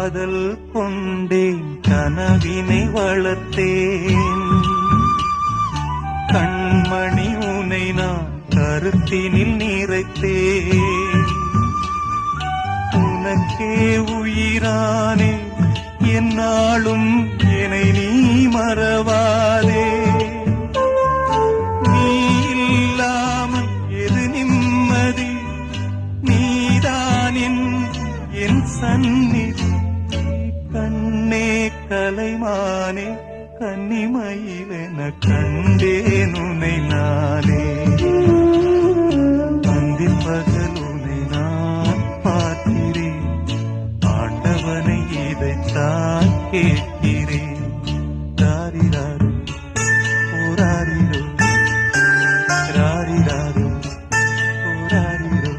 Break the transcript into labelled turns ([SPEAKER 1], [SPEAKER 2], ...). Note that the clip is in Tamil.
[SPEAKER 1] காதல் கொண்டேன், கனவினை வளர்த்தேன். கண்மணி உனை நான் கருத்தினில் நிறைத்தேன். உனக்கே உயிரானே, என்னாலும் என்னை நீ மறவாதே. நீ இல்லாமல் எது நிம்மதி, நீதான் என் சந்நிதி. கண்ணே கலைமானே, கன்னிமயிலென கண்டேன் உன்னை நானே.